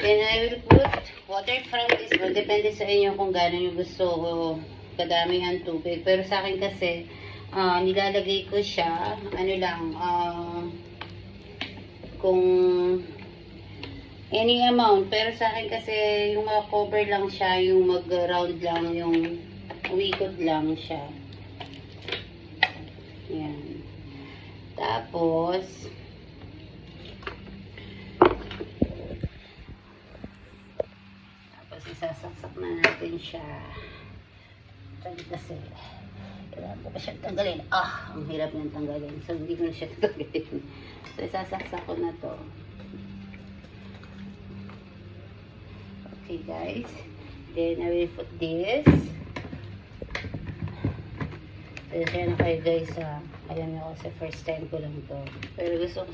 Then I will put water from this one. Depende sa inyo kung gano'n yung gusto ko kadami ang tubig. Pero sa akin kasi, nilalagay ko siya, ano lang, kung any amount. Pero sa akin kasi, yung cover lang siya, yung mag-round lang, yung uwikot lang siya. Yan. Tapos, isasaksak na natin siya. Kasi, kailangan ko pa siya tanggalin. Ang hirap niyang tanggalin. So, hindi ko na siya tanggalin. So, isasaksak ko na to. Okay, guys. Then, I will put this. Pasensya na kayo, guys, ha. Alam niyo kasi first time ko lang to. Pero gusto ko